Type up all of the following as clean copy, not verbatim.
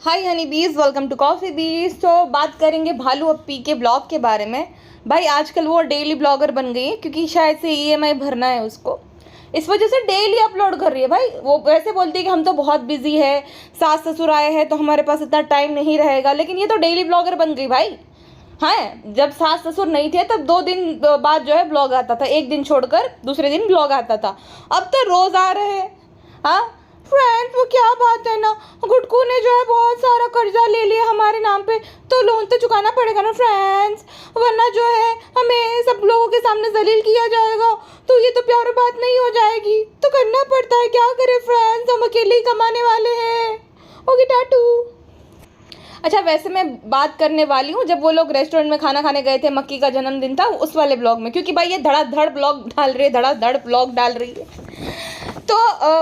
हाय हनी बीज, welcome to coffee बीज। तो बात करेंगे भालू अप्पी के ब्लॉग के बारे में। भाई आजकल वो डेली ब्लॉगर बन गई है क्योंकि शायद से ईएमआई भरना है उसको, इस वजह से डेली अपलोड कर रही है। भाई वो वैसे बोलती है कि हम तो बहुत बिजी है, सास ससुर आए हैं तो हमारे पास इतना टाइम नहीं रहेगा, लेकिन ये तो डेली ब्लॉगर बन गई भाई। हाँ, जब सास ससुर नहीं थे तब 2 दिन बाद जो है ब्लॉग आता था, एक दिन छोड़कर दूसरे दिन ब्लॉग आता था। अब तो रोज आ रहे हैं। हाँ फ्रेंड्स, वो क्या बात है ना, गुटकू ने जो है बहुत सारा कर्जा ले लिया हमारे नाम पे, तो लोन तो चुकाना पड़ेगा ना फ्रेंड्स, वरना जो है हमें सब लोगों के सामने जलील किया जाएगा, तो ये तो प्यार बात नहीं हो जाएगी, तो करना पड़ता है, क्या करें फ्रेंड्स, हम अकेले ही कमाने वाले हैं। ओके टाटू। अच्छा, वैसे मैं बात करने वाली हूँ जब वो लोग रेस्टोरेंट में खाना खाने गए थे, मक्की का जन्मदिन था, उस वाले ब्लॉग में, क्योंकि भाई ये धड़ाधड़ ब्लॉग डाल रही है, धड़ाधड़ ब्लॉग डाल रही है, तो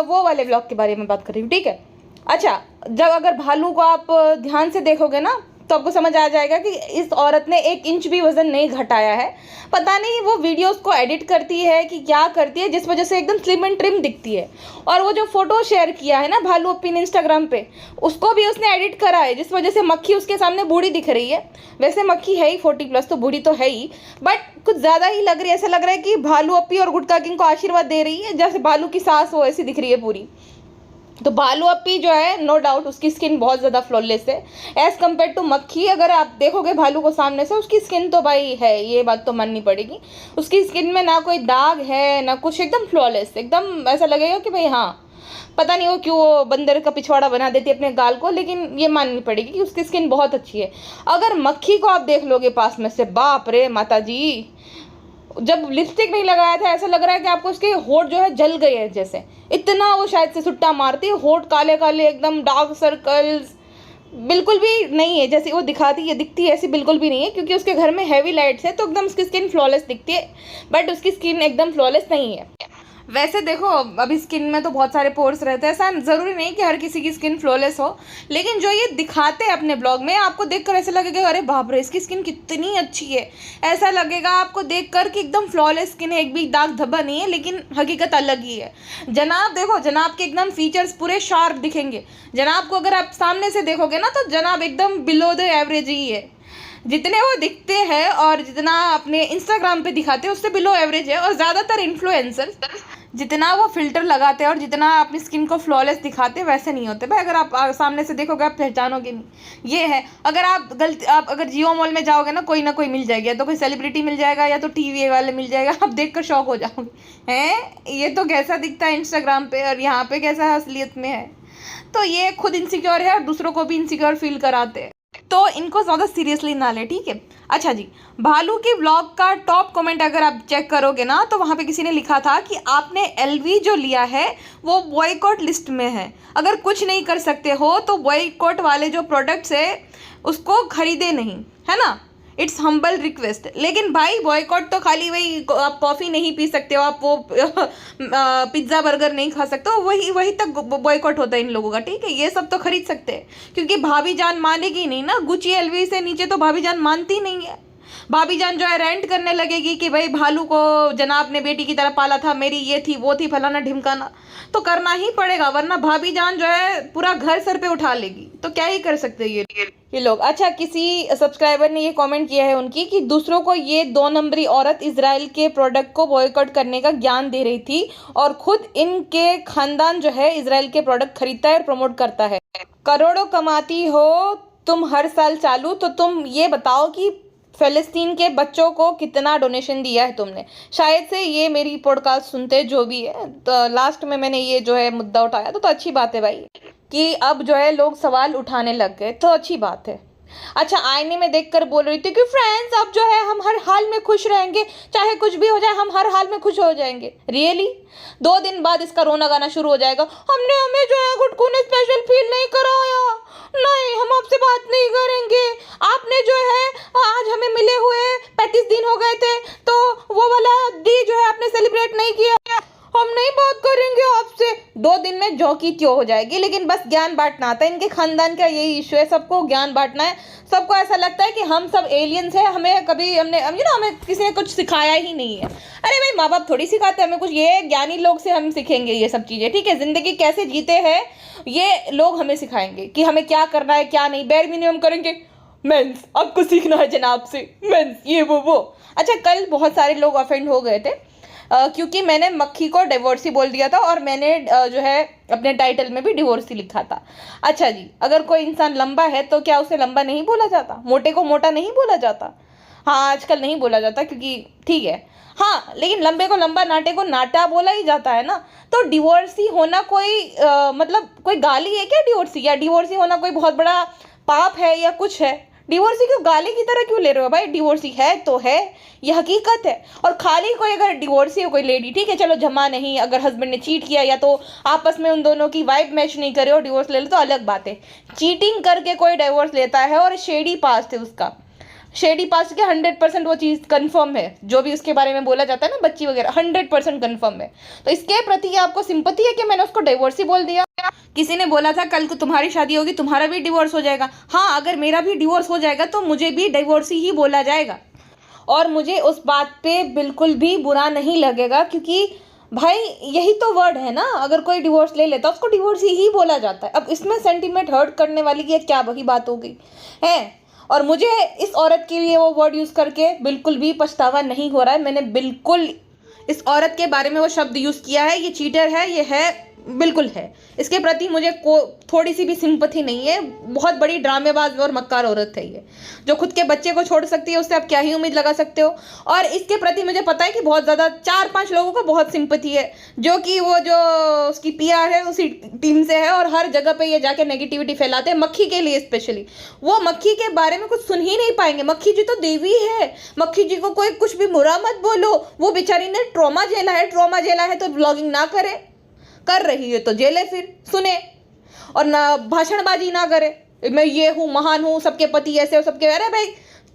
वो वाले ब्लॉग के बारे में बात कर रही हूँ, ठीक है। अच्छा, जब अगर भालू को आप ध्यान से देखोगे ना तो आपको समझ आ जाएगा कि इस औरत ने 1 इंच भी वजन नहीं घटाया है। पता नहीं वो वीडियोस को एडिट करती है कि क्या करती है, जिस वजह से एकदम स्लिम एंड ट्रिम दिखती है। और वो जो फोटो शेयर किया है ना भालू अप्पी ने इंस्टाग्राम पे, उसको भी उसने एडिट करा है, जिस वजह से मक्खी उसके सामने बूढ़ी दिख रही है। वैसे मक्खी है ही 40+ तो बूढ़ी तो है ही, बट कुछ ज़्यादा ही लग रही है। ऐसा लग रहा है कि भालू अप्पी और गुटका किंग को आशीर्वाद दे रही है, जैसे भालू की सास हो ऐसी दिख रही है पूरी। तो भालू अप्पी जो है, नो डाउट उसकी स्किन बहुत ज़्यादा फ्लॉलेस है एज़ कम्पेयर टू मक्खी। अगर आप देखोगे भालू को सामने से, उसकी स्किन तो भाई है, ये बात तो माननी पड़ेगी। उसकी स्किन में ना कोई दाग है ना कुछ, एकदम फ्लॉलेस, एकदम ऐसा लगेगा कि भाई हाँ, पता नहीं वो क्यों वो बंदर का पिछवाड़ा बना देती है अपने गाल को, लेकिन ये माननी पड़ेगी कि उसकी स्किन बहुत अच्छी है। अगर मक्खी को आप देख लोगे पास में से, बाप रे माता जी, जब लिपस्टिक नहीं लगाया था ऐसा लग रहा है कि आपको उसके होठ जो है जल गए हैं, जैसे इतना वो शायद से सुट्टा मारती है। होठ काले काले एकदम, डार्क सर्कल्स बिल्कुल भी नहीं है जैसे वो दिखाती है, दिखती है ऐसी बिल्कुल भी नहीं है, क्योंकि उसके घर में हैवी लाइट्स है तो एकदम उसकी स्किन फ्लॉलेस दिखती है, बट उसकी स्किन एकदम फ्लॉलेस नहीं है। वैसे देखो, अभी स्किन में तो बहुत सारे पोर्स रहते हैं, ऐसा ज़रूरी नहीं कि हर किसी की स्किन फ्लॉलेस हो, लेकिन जो ये दिखाते हैं अपने ब्लॉग में, आपको देखकर ऐसा लगेगा अरे बाप रे इसकी स्किन कितनी अच्छी है, ऐसा लगेगा आपको देखकर कि एकदम फ्लॉलेस स्किन है, एक भी दाग धब्बा नहीं है, लेकिन हकीकत अलग ही है। जनाब देखो, जनाब के एकदम फीचर्स पूरे शार्प दिखेंगे। जनाब को अगर आप सामने से देखोगे ना तो जनाब एकदम बिलो द एवरेज ही है, जितने वो दिखते हैं और जितना अपने इंस्टाग्राम पे दिखाते हैं उससे बिलो एवरेज है। और ज़्यादातर इन्फ्लुएंसर जितना वो फिल्टर लगाते हैं और जितना अपनी स्किन को फ्लॉलेस दिखाते हैं वैसे नहीं होते भाई। अगर आप सामने से देखोगे आप पहचानोगे नहीं, ये है। अगर आप अगर जियो मॉल में जाओगे ना कोई मिल जाएगा, या तो कोई सेलिब्रिटी मिल जाएगा या तो टीवी वाले मिल जाएगा, आप देखकर शॉक हो जाओगे, हैं ये तो कैसा दिखता है इंस्टाग्राम पे और यहाँ पे कैसा असलियत में है। तो ये खुद इनसिक्योर है और दूसरों को भी इनसिक्योर फील कराते हैं, तो इनको ज़्यादा सीरियसली ना ले, ठीक है। अच्छा जी, भालू की व्लॉग का टॉप कमेंट अगर आप चेक करोगे ना तो वहाँ पे किसी ने लिखा था कि आपने एलवी जो लिया है वो बॉयकॉट लिस्ट में है, अगर कुछ नहीं कर सकते हो तो बॉयकॉट वाले जो प्रोडक्ट्स है उसको खरीदे नहीं, है ना, इट्स हम्बल रिक्वेस्ट। लेकिन भाई बॉयकॉट तो खाली वही, आप कॉफ़ी नहीं पी सकते हो, आप वो पिज्ज़ा बर्गर नहीं खा सकते हो, वही तक बॉयकॉट होता है इन लोगों का, ठीक है। ये सब तो खरीद सकते हैं क्योंकि भाभी जान मानेगी नहीं ना, गुची एलवी से नीचे तो भाभी जान मानती नहीं है। भाभी जान जो है रेंट करने लगेगी कि भाई भालू को जनाब ने बेटी की तरह पाला था, मेरी ये थी वो थी फलाना ढिमकाना, तो करना ही पड़ेगा, वरना भाभी जान जो है पूरा घर सर पे उठा लेगी। तो क्या ही कर सकते हैं ये लोग। अच्छा, किसी सब्सक्राइबर ने ये कमेंट किया है उनकी कि दूसरों को ये 2 नंबरी औरत इजराइल के प्रोडक्ट को बॉयकॉट करने का ज्ञान दे रही थी और खुद इनके खानदान जो है इजराइल के प्रोडक्ट खरीदता है और प्रमोट करता है। करोड़ों कमाती हो तुम हर साल चालू, तो तुम ये बताओ कि फ़लस्तीन के बच्चों को कितना डोनेशन दिया है तुमने। शायद से ये मेरी पॉडकास्ट सुनते जो भी है, तो लास्ट में मैंने ये जो है मुद्दा उठाया, तो अच्छी बात है भाई कि अब जो है लोग सवाल उठाने लग गए, तो अच्छी बात है। अच्छा, आईने में देखकर बोल रही थी कि फ्रेंड्स अब जो है हम हर हाल में खुश रहेंगे, चाहे कुछ भी हो जाए हम हर हाल में खुश हो जाएंगे। रियली 2 दिन बाद इसका रोना गाना शुरू हो जाएगा, हमें जो है गुटकू ने स्पेशल फील नहीं कराया, नहीं हम आपसे बात नहीं करेंगे, आपने जो है आज हमें मिले हुए 35 दिन हो गए थे तो वो वाला डी जो है आपने सेलिब्रेट नहीं किया, हम नहीं बात करेंगे आपसे। 2 दिन में जौ की त्यों हो जाएगी। लेकिन बस ज्ञान बांटना आता है, इनके खानदान का यही इशू है, सबको ज्ञान बांटना है। सबको ऐसा लगता है कि हम सब एलियंस हैं, हमें कभी हमें किसी ने कुछ सिखाया ही नहीं है। अरे भाई माँ बाप थोड़ी सिखाते हैं हमें कुछ, ये ज्ञानी लोग से हम सीखेंगे ये सब चीज़ें, ठीक है। ज़िंदगी कैसे जीते हैं ये लोग हमें सिखाएंगे कि हमें क्या करना है क्या नहीं। बेयर मिनिमम करेंगे, मेंस आपको सीखना है जनाब से, मेंस ये वो। अच्छा, कल बहुत सारे लोग ऑफेंड हो गए थे क्योंकि मैंने मक्खी को डिवोर्सी बोल दिया था और मैंने जो है अपने टाइटल में भी डिवोर्सी लिखा था। अच्छा जी, अगर कोई इंसान लंबा है तो क्या उसे लंबा नहीं बोला जाता? मोटे को मोटा नहीं बोला जाता? हाँ, आजकल नहीं बोला जाता क्योंकि ठीक है, हाँ, लेकिन लंबे को लंबा, नाटे को नाटा बोला ही जाता है ना। तो डिवोर्सी होना कोई मतलब कोई गाली है क्या डिवोर्सी? या डिवोर्सी होना कोई बहुत बड़ा पाप है या कुछ है? डिवोर्सी क्यों गाली की तरह क्यों ले रहे हो भाई? डिवोर्सी है तो है, ये हकीकत है। और खाली कोई अगर डिवोर्सी हो कोई लेडी, ठीक है चलो जमा नहीं, अगर हस्बैंड ने चीट किया या तो आपस में उन दोनों की वाइब मैच नहीं करे और डिवोर्स ले लो तो अलग बात है। चीटिंग करके कोई डिवोर्स लेता है और शेडी पास्ट है उसका, शेडी पास्ट के 100% वो चीज़ कंफर्म है, जो भी उसके बारे में बोला जाता है ना बच्ची वगैरह, 100% कंफर्म है। तो इसके प्रति आपको सिंपैथी है कि मैंने उसको डिवोर्स ही बोल दिया? किसी ने बोला था कल को तुम्हारी शादी होगी तुम्हारा भी डिवोर्स हो जाएगा। हाँ, अगर मेरा भी डिवोर्स हो जाएगा तो मुझे भी डिवोर्स ही बोला जाएगा और मुझे उस बात पे बिल्कुल भी बुरा नहीं लगेगा, क्योंकि भाई यही तो वर्ड है ना, अगर कोई डिवोर्स ले लेता है उसको डिवोर्स ही बोला जाता है। अब इसमें सेंटीमेंट हर्ट करने वाली की क्या वही बात हो गई है? और मुझे इस औरत के लिए वो वर्ड यूज़ करके बिल्कुल भी पछतावा नहीं हो रहा है। मैंने बिल्कुल इस औरत के बारे में वो शब्द यूज़ किया है, ये चीटर है, ये है, बिल्कुल है। इसके प्रति मुझे थोड़ी सी भी सिंपैथी नहीं है। बहुत बड़ी ड्रामेबाज और मक्कार औरत है ये, जो खुद के बच्चे को छोड़ सकती है, उससे आप क्या ही उम्मीद लगा सकते हो। और इसके प्रति मुझे पता है कि बहुत ज़्यादा 4-5 लोगों को बहुत सिंपैथी है, जो कि वो जो उसकी पीआर है उसी टीम से है और हर जगह पे ये जाके नेगेटिविटी फैलाते हैं मक्खी के लिए स्पेशली। वो मक्खी के बारे में कुछ सुन ही नहीं पाएंगे। मक्खी जी तो देवी है, मक्खी जी को कोई कुछ भी बुरा मत बोलो। वो बेचारी ने ट्रॉमा झेला है तो ब्लॉगिंग ना करे, कर रही है तो जेले, फिर सुने और ना भाषणबाजी ना करे, मैं ये हूँ, महान हूँ, सबके पति ऐसे हो, सबके। अरे भाई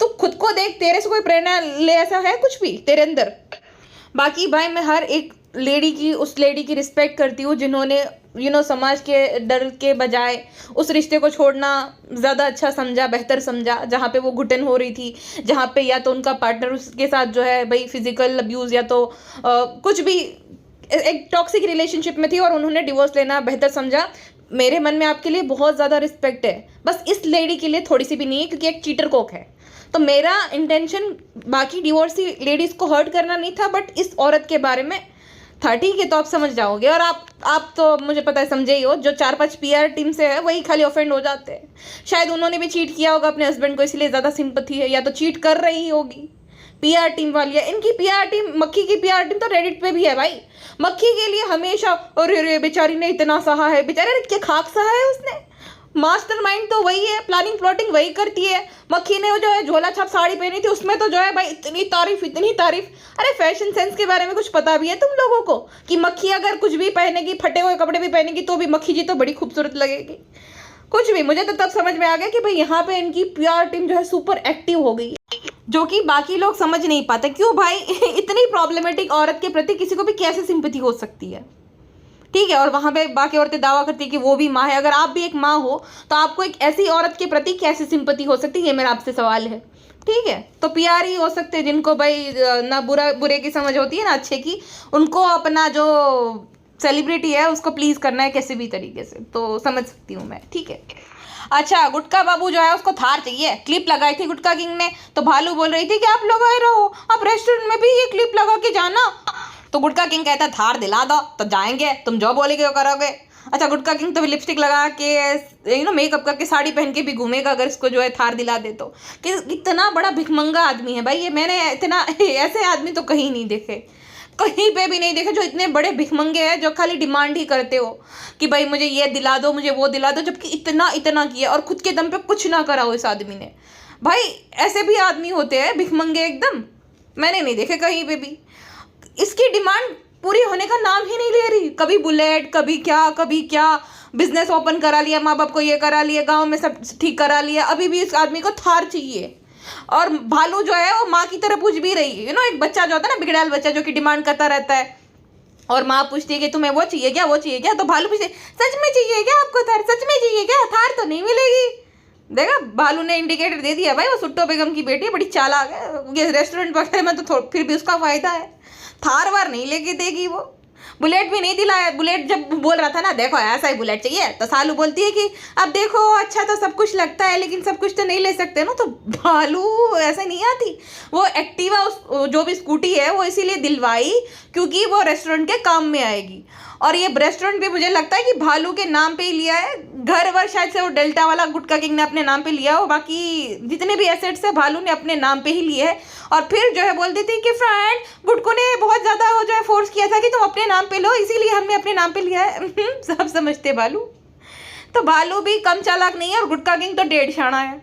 तू खुद को देख, तेरे से कोई प्रेरणा ले, ऐसा है कुछ भी तेरे अंदर? बाकी भाई मैं हर एक लेडी की, उस लेडी की रिस्पेक्ट करती हूँ जिन्होंने समाज के डर के बजाय उस रिश्ते को छोड़ना ज़्यादा अच्छा समझा, बेहतर समझा, जहाँ पे वो घुटन हो रही थी, जहाँ पे या तो उनका पार्टनर उसके साथ जो है भाई फिजिकल अब्यूज़ या तो कुछ भी एक टॉक्सिक रिलेशनशिप में थी और उन्होंने डिवोर्स लेना बेहतर समझा। मेरे मन में आपके लिए बहुत ज़्यादा रिस्पेक्ट है, बस इस लेडी के लिए थोड़ी सी भी नहीं है क्योंकि एक चीटर कोक है। तो मेरा इंटेंशन बाकी डिवोर्सी लेडीज़ को हर्ट करना नहीं था, बट इस औरत के बारे में था। ठीक है, तो आप समझ जाओगे। और आप तो मुझे पता है समझे ही हो, जो 4-5 पीआर टीम से है वही खाली ऑफेंड हो जाते हैं। शायद उन्होंने भी चीट किया होगा अपने हस्बैंड को, इसलिए ज़्यादा सिंपैथी है, या तो चीट कर रही होगी। पीआर टीम वाली है, इनकी पीआर टीम, मक्खी की पीआर टीम तो रेडिट पे भी है भाई। मक्खी के लिए हमेशा अरे रे बेचारी ने इतना सहा है, बेचारे क्या खाक सहा है उसने। मास्टरमाइंड तो वही है, प्लानिंग प्लॉटिंग वही करती है। मक्खी ने जो है झोला छाप साड़ी पहनी थी, उसमें तो जो है भाई इतनी तारीफ, इतनी तारीफ। अरे फैशन सेंस के बारे में कुछ पता भी है तुम लोगों को कि मक्खी अगर कुछ भी पहनेगी, फटे हुए कपड़े भी पहनेगी तो भी मक्खी जी तो बड़ी खूबसूरत लगेगी। कुछ भी, मुझे तो तब समझ में आ गया कि भाई यहाँ पे इनकी पीआर टीम जो है सुपर एक्टिव हो गई, जो कि बाकी लोग समझ नहीं पाते। क्यों भाई इतनी प्रॉब्लमेटिक औरत के प्रति किसी को भी कैसे सिंपैथी हो सकती है? ठीक है, और वहाँ पे बाकी औरतें दावा करती है कि वो भी माँ है। अगर आप भी एक माँ हो तो आपको एक ऐसी औरत के प्रति कैसे सिंपैथी हो सकती है, ये मेरा आपसे सवाल है। ठीक है, तो पीआर ही हो सकते हैं जिनको भाई ना बुरे की समझ होती है ना अच्छे की। उनको अपना जो सेलिब्रिटी है उसको प्लीज़ करना है किसी भी तरीके से, तो समझ सकती हूँ मैं। ठीक है। अच्छा, गुटका बाबू जो है उसको थार चाहिए। क्लिप लगाई थी गुटका किंग ने, तो भालू बोल रही थी कि आप लोग आए रहो, आप रेस्टोरेंट में भी ये क्लिप लगा के जाना। तो गुटका किंग कहता है थार दिला दो तो जाएंगे, तुम जो बोलेगे वो करोगे। अच्छा, गुटका किंग तो भी लिपस्टिक लगा के मेकअप करके साड़ी पहन के भी घूमेगा अगर इसको जो है थार दिला दे तो। कि इतना बड़ा भिखमंगा आदमी है भाई ये, मैंने इतना ऐसे आदमी तो कहीं नहीं देखे, कहीं पे भी नहीं देखे जो इतने बड़े भिखमंगे हैं, जो खाली डिमांड ही करते हो कि भाई मुझे ये दिला दो, मुझे वो दिला दो, जबकि इतना किया और खुद के दम पे कुछ ना करा हो इस आदमी ने। भाई ऐसे भी आदमी होते हैं भिखमंगे एकदम, मैंने नहीं देखे कहीं पे भी। इसकी डिमांड पूरी होने का नाम ही नहीं ले रही। कभी बुलेट, कभी क्या, बिजनेस ओपन करा लिया, माँ बाप को ये करा लिया, गाँव में सब ठीक करा लिया, अभी भी इस आदमी को थार चाहिए। और भालू जो है वो माँ की तरह पूछ भी रही है। एक बच्चा जो होता है ना, बिगड़ैल बच्चा जो कि डिमांड करता रहता है और माँ पूछती है कि तुम्हें वो चाहिए क्या, वो चाहिए क्या, तो भालू पूछते सच में चाहिए क्या आपको थार, सच में चाहिए क्या, थार तो नहीं मिलेगी। देखा, भालू ने इंडिकेटर दे दिया भाई, वो सुट्टो बेगम की बेटी है, बड़ी चालाक है। ये रेस्टोरेंट वगैरह में तो फिर भी उसका फायदा है, थार वार नहीं लेके देगी वो। बुलेट भी नहीं दिलाया। बुलेट जब बोल रहा था ना, देखो ऐसा ही बुलेट चाहिए, तो सालू बोलती है कि अब देखो अच्छा तो सब कुछ लगता है लेकिन सब कुछ तो नहीं ले सकते ना। तो भालू ऐसे नहीं आती, वो एक्टिवा उस जो भी स्कूटी है वो इसीलिए दिलवाई क्योंकि वो रेस्टोरेंट के काम में आएगी। और ये रेस्टोरेंट भी मुझे लगता है कि भालू के नाम पे ही लिया है। घर वर शायद से वो डेल्टा वाला गुटका किंग ने अपने नाम पे लिया हो, बाकी जितने भी एसेट्स है भालू ने अपने नाम पे ही लिए है। और फिर जो है बोलती थी कि फ्रेंड गुटको ने बहुत ज़्यादा वो जो है फोर्स किया था कि तुम अपने नाम पे लो, इसीलिए हमने अपने नाम पे लिया है। सब समझते भालू। तो भालू भी कम चालाक नहीं है और गुटका किंग तो डेढ़ शाना है।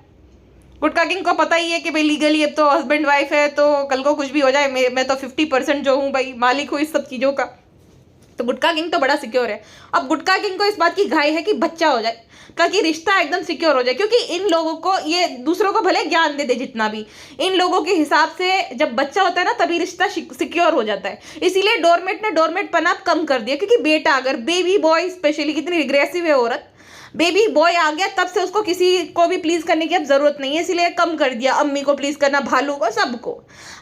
गुटका किंग को पता ही है कि भाई लीगली अब तो हस्बैंड वाइफ है, तो कल को कुछ भी हो जाए मैं तो 50% जो हूँ भाई मालिक हूँ इस सब चीज़ों का। तो गुटका किंग तो बड़ा सिक्योर है। अब गुटका किंग को इस बात की घाई है कि बच्चा हो जाए, ताकि रिश्ता एकदम सिक्योर हो जाए, क्योंकि इन लोगों को ये दूसरों को भले ज्ञान दे दे जितना भी, इन लोगों के हिसाब से जब बच्चा होता है ना तभी रिश्ता सिक्योर हो जाता है। इसीलिए डोरमेट ने डोरमेट पना कम कर दिया, क्योंकि बेटा अगर बेबी बॉय स्पेशली, कितनी रिग्रेसिव है औरत, बेबी बॉय आ गया तब से उसको किसी को भी प्लीज करने की अब जरूरत नहीं है, इसीलिए कम कर दिया। अम्मी को प्लीज करना, भालू को, सबको।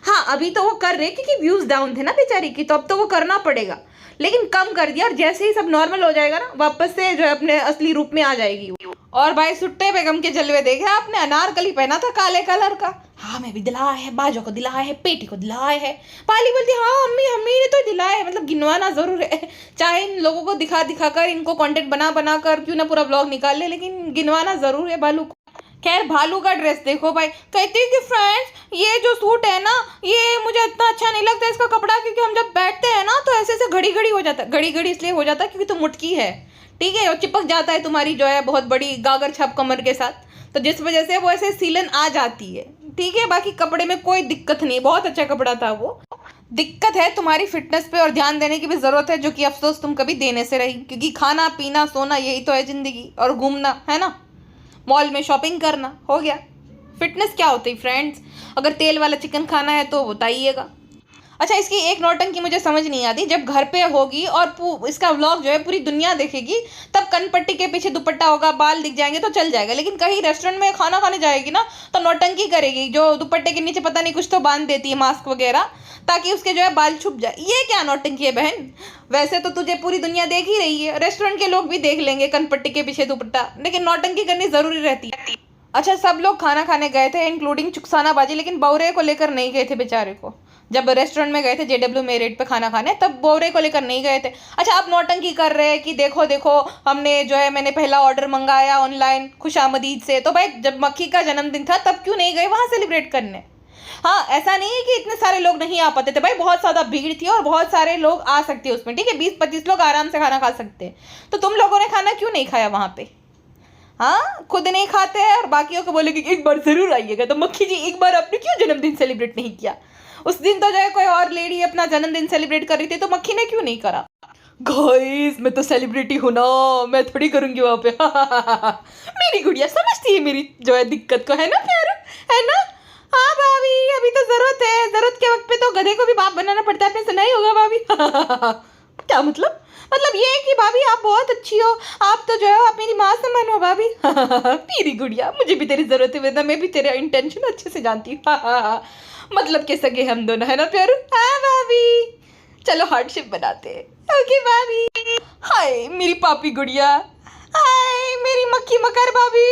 हाँ अभी तो वो कर रहे क्योंकि व्यूज डाउन थे ना बेचारी की, तो अब तो वो करना पड़ेगा, लेकिन कम कर दिया। और जैसे ही सब नॉर्मल हो जाएगा ना वापस से जो है अपने असली रूप में आ जाएगी। और भाई सुट्टे बेगम के जलवे देखे आपने, अनारकली पहना था काले कलर का। हाँ मैं भी दिलाया है, बाजों को दिलाया है, पेटी को दिलाया है। पाली बोलती हाँ अम्मी अम्मी ने तो दिलाया है, मतलब गिनवाना जरूर है। चाहे इन लोगों को दिखा दिखा कर, इनको कंटेंट बना बना कर क्यों ना पूरा व्लॉग निकाल ले, लेकिन गिनवाना जरूर है भालू को। खैर भालू का ड्रेस देखो भाई, कहती है कि फ्रेंड्स ये जो सूट है ना ये मुझे इतना अच्छा नहीं लगता इसका कपड़ा, क्योंकि हम जब बैठते हैं ना तो ऐसे ऐसे घड़ी घड़ी हो जाता है। घड़ी घड़ी इसलिए हो जाता है क्योंकि तुम मुटकी है, ठीक है, और चिपक जाता है तुम्हारी जो है बहुत बड़ी गागर छाप कमर के साथ, तो जिस वजह से वो ऐसे सीलन आ जाती है, ठीक है। बाकी कपड़े में कोई दिक्कत नहीं, बहुत अच्छा कपड़ा था वो। दिक्कत है तुम्हारी फिटनेस पे और ध्यान देने की भी जरूरत है, जो कि अफसोस तुम कभी देने से रही, क्योंकि खाना पीना सोना यही तो है जिंदगी, और घूमना है ना, मॉल में शॉपिंग करना, हो गया। फिटनेस क्या होती है फ्रेंड्स? अगर तेल वाला चिकन खाना है तो बताइएगा। अच्छा इसकी एक नौटंकी मुझे समझ नहीं आती, जब घर पे होगी और इसका व्लॉग जो है पूरी दुनिया देखेगी, तब कनपट्टी के पीछे दुपट्टा होगा, बाल दिख जाएंगे तो चल जाएगा, लेकिन कहीं रेस्टोरेंट में खाना खाने जाएगी ना तो नौटंकी करेगी, जो दुपट्टे के नीचे पता नहीं कुछ तो बांध देती है, मास्क वगैरह, ताकि उसके जो है बाल छुप जाए। ये क्या नौटंकी है बहन? वैसे तो तुझे पूरी दुनिया देख ही रही है, रेस्टोरेंट के लोग भी देख लेंगे कनपट्टी के पीछे दुपट्टा, लेकिन नौटंकी करनी जरूरी रहती है। अच्छा सब लोग खाना खाने गए थे इंक्लूडिंग चुकसाना बाजी, लेकिन बौरे को लेकर नहीं गए थे बेचारे को। जब रेस्टोरेंट में गए थे JW मेरिट पे खाना खाने, तब बौरे को लेकर नहीं गए थे। अच्छा अब नौटंकी कर रहे हैं कि देखो देखो हमने जो है मैंने पहला ऑर्डर मंगाया ऑनलाइन खुशामदीद से, तो भाई जब मक्खी का जन्मदिन था तब क्यों नहीं गए वहाँ सेलिब्रेट करने? हाँ ऐसा नहीं है कि इतने सारे लोग नहीं आ पाते थे भाई, बहुत ज़्यादा भीड़ थी और बहुत सारे लोग आ सकते हैं उसमें, ठीक है, 20-25 लोग आराम से खाना खा सकते हैं। तो तुम लोगों ने खाना क्यों नहीं खाया वहाँ पे? हाँ खुद नहीं खाते हैं और बाकियों को बोले कि एक बार जरूर आइएगा। तो मक्खी जी एक बार आपने क्यों जन्मदिन सेलिब्रेट नहीं किया? उस दिन तो जो है कोई और लेडी अपना जन्मदिन सेलिब्रेट कर रही थी, तो मक्खी ने क्यों नहीं करा? गाइस मैं तो सेलिब्रिटी हूँ ना, मैं थोड़ी करूंगी वहाँ पे। मेरी गुड़िया समझती है मेरी जो है दिक्कत को, है ना प्यार, है ना? हाँ भाभी अभी तो जरूरत है, जरूरत के वक्त पे तो गधे को भी बाप बनाना पड़ता है, आपने सुना ही होगा भाभी। क्या मतलब? मतलब ये है कि भाभी आप बहुत अच्छी हो, आप तो जो है आप मेरी माँ समान हो भाभी। मेरी गुड़िया मुझे भी तेरी जरूरत है, वरना मैं भी तेरा इंटेंशन अच्छे से जानती हूँ। मतलब के सगे हम दोनों, है ना प्यारू? हाँ भाभी चलो हार्डशिप बनाते हैं। ओके भाभी। हाय मेरी पापी गुड़िया, हाय मेरी मक्खी मकर भाभी,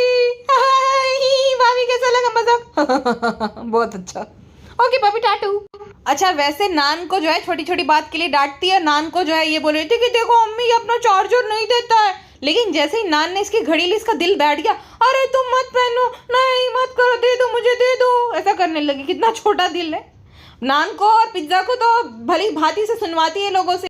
हाय भाभी कैसा लगा मजाक? बहुत अच्छा। ओके भाभी टाटू। अच्छा वैसे नान को जो है छोटी छोटी बात के लिए डांटती है, नान को जो है ये बोल रही थी कि देखो अम्मी अपना चार्जर नहीं देता है, लेकिन जैसे ही नान ने इसकी घड़ी ली इसका दिल बैठ गया, अरे तुम मत पहनो, नहीं मत करो, दे दो मुझे दे दो, ऐसा करने लगी। कितना छोटा दिल है। नान को और पिज्जा को तो भली भांति से सुनवाती है लोगों से।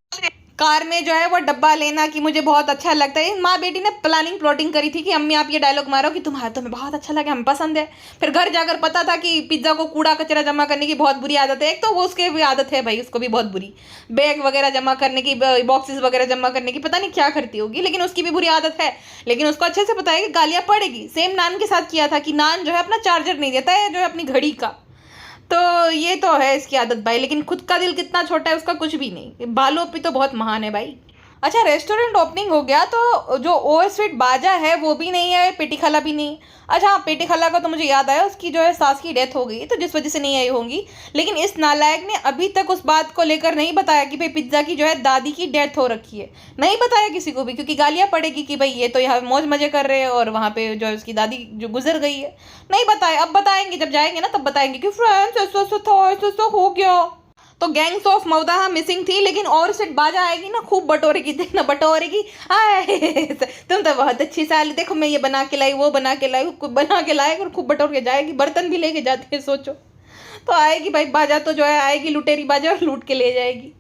कार में जो है वो डब्बा लेना कि मुझे बहुत अच्छा लगता है, माँ बेटी ने प्लॉटिंग करी थी कि अम्मी आप ये डायलॉग मारो कि तुम्हारा तुम्हें बहुत अच्छा लगे, हमें पसंद है। फिर घर जाकर पता था कि पिज्जा को कूड़ा कचरा जमा करने की बहुत बुरी आदत है। एक तो वो उसके भी आदत है भाई, उसको भी बहुत बुरी, बैग वगैरह जमा करने की, बॉक्सेस वगैरह जमा करने की, पता नहीं क्या करती होगी, लेकिन उसकी भी बुरी आदत है। लेकिन उसको अच्छे से पता है कि गालियाँ पड़ेगी। सेम नान के साथ किया था कि नान जो है अपना चार्जर नहीं देता है जो है अपनी घड़ी का, तो ये तो है इसकी आदत भाई। लेकिन खुद का दिल कितना छोटा है उसका कुछ भी नहीं। बालू अपी तो बहुत महान है भाई। अच्छा, रेस्टोरेंट ओपनिंग हो गया तो जो ओवर स्वीट बाजा है वो भी नहीं है, पेटी खला भी नहीं। अच्छा हाँ, पेटी खला का तो मुझे याद आया, उसकी जो है सास की डेथ हो गई तो जिस वजह से नहीं आई होंगी। लेकिन इस नालायक ने अभी तक उस बात को लेकर नहीं बताया कि भाई पिज्ज़ा की जो है दादी की डेथ हो रखी है। नहीं बताया किसी को भी, क्योंकि गालियाँ पड़ेगी कि भाई ये तो यहाँ मौज मजे कर रहे हैं और वहाँ पे जो है उसकी दादी जो गुजर गई है। नहीं बताया, अब बताएंगे, जब जाएंगे ना तब बताएंगे कि फ्रेंड्स ऐसा ऐसा था, ऐसा ऐसा हो गया। तो गैंग्स ऑफ मौदाहा मिसिंग थी, लेकिन और सेट बाजा आएगी ना, खूब बटोरेगी, देखना बटोरेगी। आए तुम तो बहुत अच्छी साली, देखो मैं ये बना के लाई, वो बना के लाई, कुछ बना के लाएगी और खूब बटोर के जाएगी, बर्तन भी लेके जाती है, सोचो। तो आएगी भाई बाजा, तो जो है आएगी लुटेरी बाजा और लूट के ले जाएगी।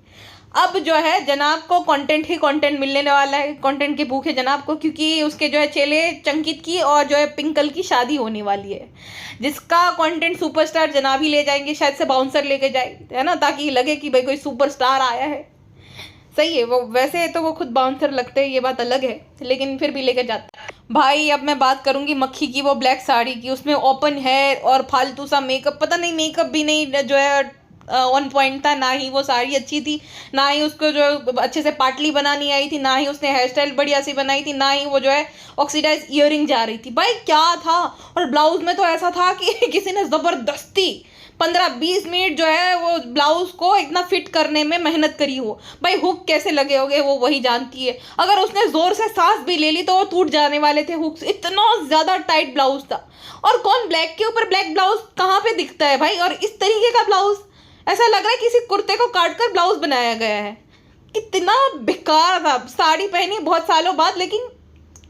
अब जो है जनाब को कंटेंट ही कंटेंट मिलने वाला है, कंटेंट के भूखे जनाब को, क्योंकि उसके जो है चेले चंकित की और जो है पिंकल की शादी होने वाली है, जिसका कंटेंट सुपरस्टार जनाब ही ले जाएंगे, शायद से बाउंसर लेके जाएंगे, है ना, ताकि लगे कि भाई कोई सुपरस्टार आया है। सही है वो, वैसे तो वो खुद बाउंसर लगते हैं, ये बात अलग है, लेकिन फिर भी लेके जाता है भाई। अब मैं बात करूंगी मक्खी की, वो ब्लैक साड़ी की, उसमें ओपन हेयर और फालतू सा मेकअप, पता नहीं मेकअप भी नहीं जो है ऑन पॉइंट था, ना ही वो साड़ी अच्छी थी, ना ही उसको जो अच्छे से पाटली बनानी आई थी, ना ही उसने हेयर स्टाइल बढ़िया सी बनाई थी, ना ही वो जो है ऑक्सीडाइज ईयरिंग जा रही थी। भाई क्या था। और ब्लाउज में तो ऐसा था कि किसी ने ज़बरदस्ती 15-20 मिनट जो है वो ब्लाउज को इतना फिट करने में मेहनत करी हो। भाई हुक कैसे लगे होंगे वो वही जानती है, अगर उसने जोर से सांस भी ले ली तो वो टूट जाने वाले थे हुक्स, इतना ज़्यादा टाइट ब्लाउज था। और कौन ब्लैक के ऊपर ब्लैक ब्लाउज कहाँ पे दिखता है भाई, और इस तरीके का ब्लाउज, ऐसा लग रहा है किसी कुर्ते को काट कर ब्लाउज बनाया गया है। कितना बेकार था। साड़ी पहनी बहुत सालों बाद, लेकिन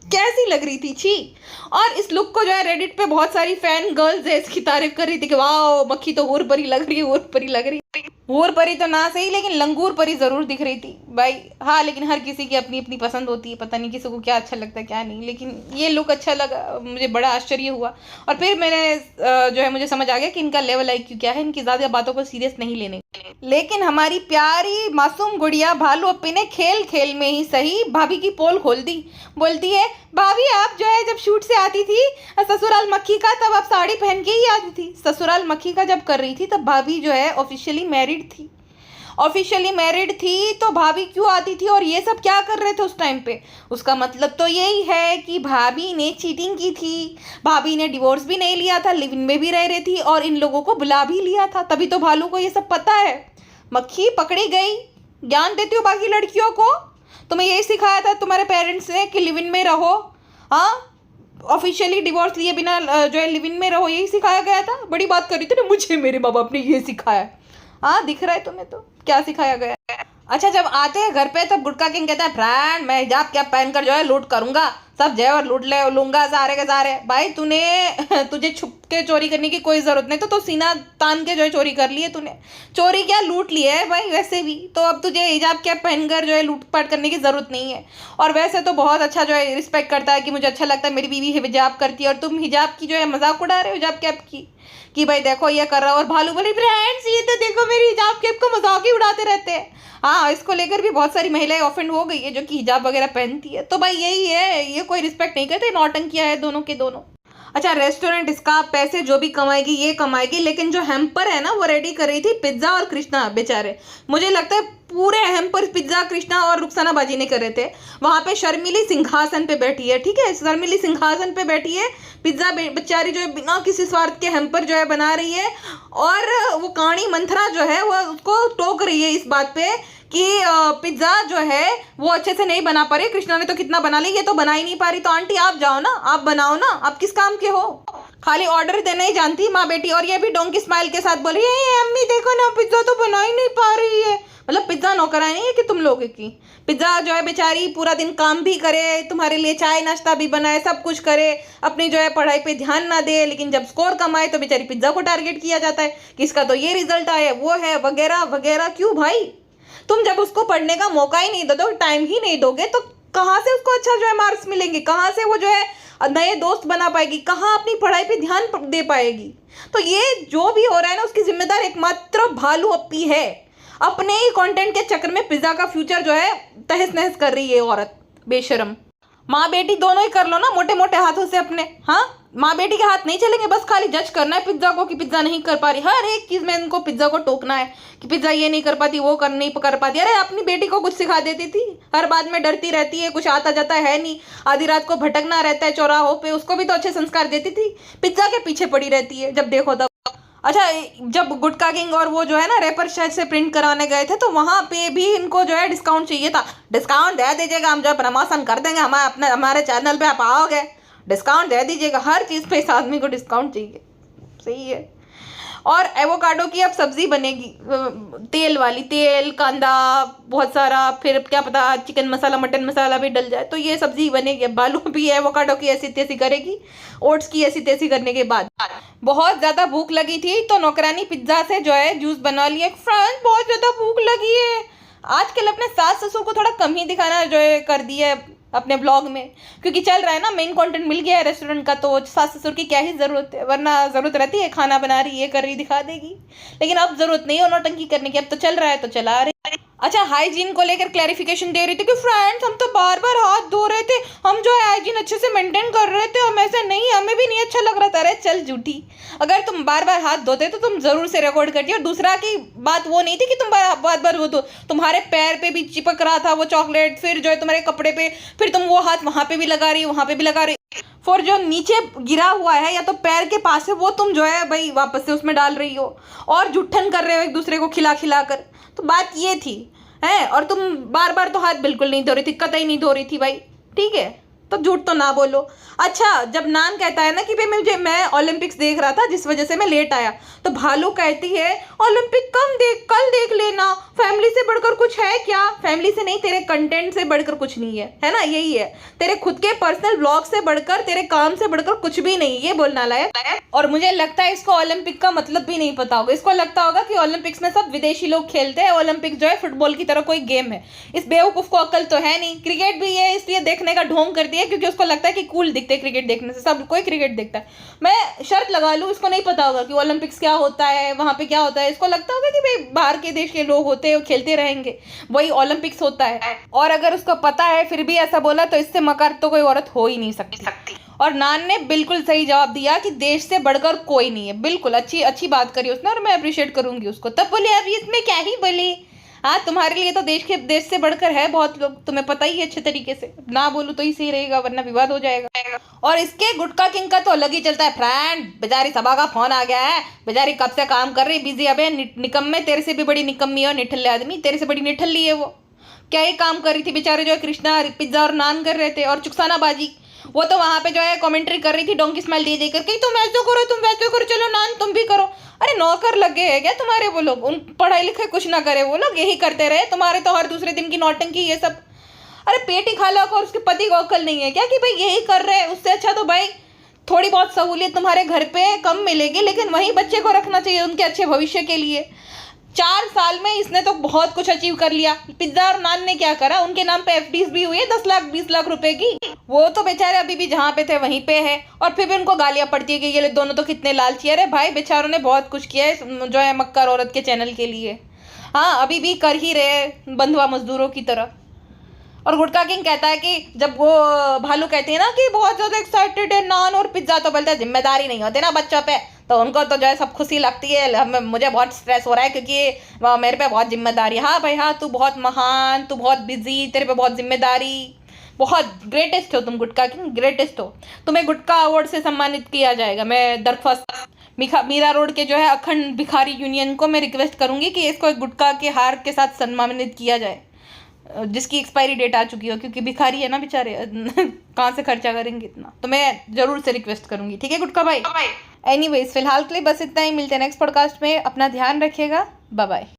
कैसी लग रही थी, छी। और इस लुक को जो है रेडिट पे बहुत सारी फैन गर्ल्स है इसकी तारीफ कर रही थी कि वाह मक्खी तो हूर परी लग रही है, हूर परी लग रही है। हूर परी तो ना सही, लेकिन लंगूर परी जरूर दिख रही थी भाई। हाँ, लेकिन हर किसी की अपनी अपनी पसंद होती है, पता नहीं किसी को क्या अच्छा लगता है क्या नहीं, लेकिन ये लुक अच्छा लगा, मुझे बड़ा आश्चर्य हुआ। और फिर मैंने जो है मुझे समझ आ गया कि इनका लेवल IQ क्या है, इनकी ज़्यादा बातों को सीरियस नहीं लेने। लेकिन हमारी प्यारी मासूम गुड़िया भालू अपी ने खेल खेल में ही सही भाभी की पोल खोल दी। बोलती है भाभी आप जो है जब शूट से आती थी ससुराल मक्खी का, तब आप साड़ी पहन के ही आती थी। ससुराल मक्खी का जब कर रही थी तब भाभी जो है ऑफिशियली मैरिड थी, तो भाभी क्यों आती थी और ये सब क्या कर रहे थे उस टाइम पे। उसका मतलब तो यही है कि भाभी ने चीटिंग की थी, भाभी ने डिवोर्स भी नहीं लिया था, लिव इन में भी रह रही थी और इन लोगों को बुला भी लिया था, तभी तो भालू को ये सब पता है। मक्खी पकड़ी गई। ज्ञान देती हूँ बाकी लड़कियों को, तुम्हें यही सिखाया था तुम्हारे पेरेंट्स ने कि लिव इन में रहो, हाँ ऑफिशियली डिवोर्स लिए बिना जो है लिव इन में रहो, यही सिखाया गया था। बड़ी बात कर रही थी ना, मुझे मेरे माँ बाप ने ये सिखाया। हाँ दिख रहा है तुम्हें तो क्या सिखाया गया है। अच्छा, जब आते हैं घर पे तब गुटका किंग कहता है फ्रेंड मैं हिजाब क्या पहनकर जो है लूट करूंगा, सब जेवर लूट ले लूंगा सारे के सारे। भाई तुझे छुप के चोरी करने की कोई जरूरत नहीं, तो सीना तान के जो है चोरी कर ली है तूने, चोरी क्या लूट ली है भाई वैसे भी। तो अब तुझे हिजाब क्या पहनकर जो है लूटपाट करने की जरूरत नहीं है। और वैसे तो बहुत अच्छा जो है रिस्पेक्ट करता है कि मुझे अच्छा लगता है मेरी बीवी हिजाब करती है और तुम हिजाब की जो है मजाक उड़ा रहे हो हिजाब कैप की, कि भाई देखो ये कर रहा है। और भालू बोली फ्रेंड्स ये तो देखो मेरी हिजाब कैप को मजाक ही उड़ाते रहते हैं। हाँ, इसको लेकर भी बहुत सारी महिलाएं ऑफेंड हो गई है जो कि हिजाब वगैरह पहनती है। तो भाई यही है, ये कोई रिस्पेक्ट नहीं करते, नौटंकियां है दोनों के दोनों। अच्छा, रेस्टोरेंट इसका पैसे जो भी कमाएगी ये कमाएगी, लेकिन जो हैम्पर है ना वो रेडी कर रही थी पिज्जा और कृष्णा बेचारे। मुझे लगता है पूरे हैम्पर पिज्जा कृष्णा और रुखसाना बाजी ने कर रहे थे। वहां पे शर्मिली सिंहासन पे बैठी है, ठीक है, शर्मिली सिंहासन पे बैठी है, पिज्जा बेचारी जो है बिना किसी स्वार्थ के हैम्पर जो है बना रही है। और वो काणी मंथरा जो है वो उसको टोक रही है इस बात पे कि पिज्ज़ा जो है वो अच्छे से नहीं बना पा रही। कृष्णा ने तो कितना बना ली, ये तो बना ही नहीं पा रही। तो आंटी आप जाओ ना, आप बनाओ ना, आप किस काम के हो, खाली ऑर्डर देना ही जानती माँ बेटी। और ये भी डोंकी स्माइल के साथ बोल रही है अम्मी देखो ना पिज्ज़ा तो बना ही नहीं पा रही है। मतलब पिज्ज़ा नौकरानी है कि तुम लोगों की। पिज्ज़ा जो है बेचारी पूरा दिन काम भी करे, तुम्हारे लिए चाय नाश्ता भी बनाए, सब कुछ करे, अपनी जो है पढ़ाई पे ध्यान ना दे, लेकिन जब स्कोर कम आए तो बेचारी पिज्ज़ा को टारगेट किया जाता है कि इसका तो ये रिजल्ट आया वो है वगैरह वगैरह। क्यों भाई, तुम जब उसको पढ़ने का मौका ही नहीं दोगे, टाइम ही नहीं दोगे, तो कहाँ से उसको अच्छा जो है मार्क्स मिलेंगे, कहाँ से वो जो है नए दोस्त बना पाएगी, कहाँ अपनी पढ़ाई पे ध्यान दे पाएगी। तो ये जो भी हो रहा है ना उसकी जिम्मेदार एकमात्र भालू अपी है। अपने ही कंटेंट के चक्कर में पिज्जा का फ्यूचर जो है तहस नहस कर रही है औरत बेशरम। माँ बेटी दोनों ही कर लो ना मोटे मोटे हाथों से अपने। हाँ, माँ बेटी के हाथ नहीं चलेंगे, बस खाली जज करना है पिज्जा को कि पिज्जा नहीं कर पा रही, हर एक चीज में इनको पिज्जा को टोकना है कि पिज्जा ये नहीं कर पाती, वो नहीं कर पाती। अरे अपनी बेटी को कुछ सिखा देती थी, हर बात में डरती रहती है, कुछ आता जाता है नहीं, आधी रात को भटकना रहता है चौराहों पे, उसको भी तो अच्छे संस्कार देती थी, पिज्जा के पीछे पड़ी रहती है जब देखो तब। अच्छा, जब गुटका किंग और वो जो है ना रैपर शायद से प्रिंट कराने गए थे, तो वहां पे भी इनको जो है डिस्काउंट चाहिए था। डिस्काउंट दे दीजिएगा, हम जो प्रमोशन कर देंगे, हमारे चैनल पे आप आओगे, डिस्काउंट दे दीजिएगा, हर चीज़ पे इस आदमी को डिस्काउंट चाहिए। सही है। और एवोकाडो की अब सब्जी बनेगी, तेल वाली, तेल कांदा बहुत सारा, फिर क्या पता चिकन मसाला मटन मसाला भी डल जाए, तो ये सब्जी बनेगी। बालू भी एवोकाडो की ऐसी तैसी करेगी, ओट्स की ऐसी तैसी करने के बाद। बहुत ज़्यादा भूख लगी थी तो नौकरानी पिज्ज़ा से जो है जूस बना लिया। फ्रेंड्स बहुत ज़्यादा भूख लगी है, आजकल अपने सास ससुर को थोड़ा कम ही दिखाना जो है कर दिया है अपने ब्लॉग में, क्योंकि चल रहा है ना, मेन कंटेंट मिल गया है रेस्टोरेंट का, तो सास ससुर की क्या ही ज़रूरत है, वरना ज़रूरत रहती है खाना बना रही, ये कर रही, दिखा देगी, लेकिन अब ज़रूरत नहीं है नौटंकी करने की, अब तो चल रहा है तो चला रही। अच्छा, हाइजीन को लेकर क्लैरिफिकेशन दे रही थी कि फ्रेंड्स हम तो बार बार हाथ धो रहे थे, हम जो है हाइजीन अच्छे से मेंटेन कर रहे थे, हम ऐसे नहीं, हमें भी नहीं अच्छा लग रहा था। अरे चल झूठी, अगर तुम बार बार हाथ धोते तो तुम जरूर से रिकॉर्ड करती। और दूसरा की बात वो नहीं थी कि तुम बार बार वो, तुम्हारे पैर पे भी चिपक रहा था वो चॉकलेट, फिर जो है तुम्हारे कपड़े पे, फिर तुम वो हाथ वहां पे भी लगा रही, वहां पे भी लगा रही, फिर जो नीचे गिरा हुआ है या तो पैर के पास है वो तुम जो है भाई वापस से उसमें डाल रही हो, और जुट्ठन कर रहे हो एक दूसरे को खिला खिला कर। तो बात ये थी है, और तुम बार बार तो हाथ बिल्कुल नहीं धो रही थी, कतई नहीं धो रही थी भाई, ठीक है, तो झूठ तो ना बोलो। अच्छा, जब नान कहता है ना कि भाई मैं ओलंपिक्स देख रहा था जिस वजह से मैं लेट आया, तो भालू कहती है ओलंपिक कल देख लेना, फैमिली से बढ़कर कुछ है क्या? फैमिली से नहीं, तेरे कंटेंट से बढ़कर कुछ नहीं है ना, यही है, तेरे खुद के पर्सनल ब्लॉग से बढ़कर, तेरे काम से बढ़कर कुछ भी नहीं, ये बोलना लायक। और मुझे लगता है इसको ओलंपिक का मतलब भी नहीं पता होगा, इसको लगता होगा कि ओलंपिक्स में सब विदेशी लोग खेलते हैं, ओलंपिक जो है फुटबॉल की तरह कोई गेम है। इस बेवकूफ को अकल तो है नहीं, क्रिकेट भी है इसलिए देखने का ढोंग करती है क्योंकि उसको लगता है कि कूल दिखते हैं क्रिकेट देखने से, सब कोई क्रिकेट देखता है। मैं शर्त लगा लूं इसको नहीं पता होगा कि ओलंपिक्स क्या होता है, वहां पे क्या होता है, इसको लगता होगा कि भाई बाहर के देश के लोग होते हैं, खेलते रहेंगे, वही ओलंपिक्स होता है। और अगर उसको पता है फिर भी ऐसा बोला तो इससे मकार तो कोई औरत हो ही नहीं सकती। और नान ने बिल्कुल सही जवाब दिया कि देश से बढ़कर कोई नहीं है, बिल्कुल अच्छी बात करी उसने, और मैं अप्रिशिएट करूंगी उसको। तब बोले अभी इसमें क्या ही बोली, हाँ तुम्हारे लिए तो देश से बढ़कर है बहुत लोग, तुम्हें पता ही है अच्छे तरीके से, ना बोलूं तो ही सही रहेगा वरना विवाद हो जाएगा। और इसके गुटका किंग का तो अलग ही चलता है। फ्रेंड बेचारी सभा का फोन आ गया है, बेचारी कब से काम कर रही, बिजी। अबे निकम्मे, तेरे से भी बड़ी निकम्मी है निठल्ले आदमी, तेरे से बड़ी निठल्ली है वो, क्या ही काम कर रही थी बेचारे, जो है कृष्णा पिज्जा और नान कर रहे थे। और चुकसाना बाजी वो तो वहां पे जो है कमेंट्री कर रही थी डोंकी स्माइल दे देकर कि तुम ऐसे करो तुम वैसे करो, चलो नान तुम भी करो। अरे नौकर लगे हैं क्या तुम्हारे वो लोग, उन पढ़ाई लिखाई कुछ ना करे वो लोग, यही करते रहे, तुम्हारे तो हर दूसरे दिन की नौटंकी ये सब। अरे पेटी खाला को और उसके पति को अक्ल नहीं है क्या कि भाई यही कर रहे हैं, उससे अच्छा तो भाई थोड़ी बहुत सहूलियत तुम्हारे घर पे कम मिलेगी, लेकिन वही बच्चे को रखना चाहिए उनके अच्छे भविष्य के लिए। 4 साल में इसने तो बहुत कुछ अचीव कर लिया। पिज्जा और नान ने क्या करा, उनके नाम पे एफडीज भी हुई है 10 लाख 20 लाख रुपए की, वो तो बेचारे अभी भी जहाँ पे थे वहीं पे है, और फिर भी उनको गालियां पड़ती है कि ये दोनों तो कितने लालची। अरे भाई बेचारों ने बहुत कुछ किया है जो है मक्कार औरत के चैनल के लिए, हाँ अभी भी कर ही रहे बंधुआ मजदूरों की तरह। और गुटका किंग कहता है कि जब वो भालू कहती है ना कि बहुत ज्यादा एक्साइटेड है नान और पिज्जा, तो बोलता है जिम्मेदारी नहीं होती ना बच्चों पे, तो उनको तो जो है सब खुशी लगती है, मुझे बहुत स्ट्रेस हो रहा है क्योंकि मेरे पे बहुत जिम्मेदारी। हाँ भाई हाँ, तू बहुत महान, तू बहुत बिजी, तेरे पे बहुत जिम्मेदारी, बहुत ग्रेटेस्ट हो तुम गुटका किंग, ग्रेटेस्ट हो, तुम्हें गुटका अवार्ड से सम्मानित किया जाएगा। मैं दरख्वास्त मीरा रोड के जो है अखंड भिखारी यूनियन को मैं रिक्वेस्ट करूंगी कि इसको एक गुटका के हार के साथ सम्मानित किया जाए, जिसकी एक्सपायरी डेट आ चुकी हो, क्योंकि भिखारी है ना बेचारे कहाँ से खर्चा करेंगे इतना, तो मैं जरूर से रिक्वेस्ट करूंगी, ठीक है गुटका भाई। एनीवेज फिलहाल के लिए बस इतना ही, मिलते हैं नेक्स्ट पॉडकास्ट में, अपना ध्यान रखिएगा, बाय बाय।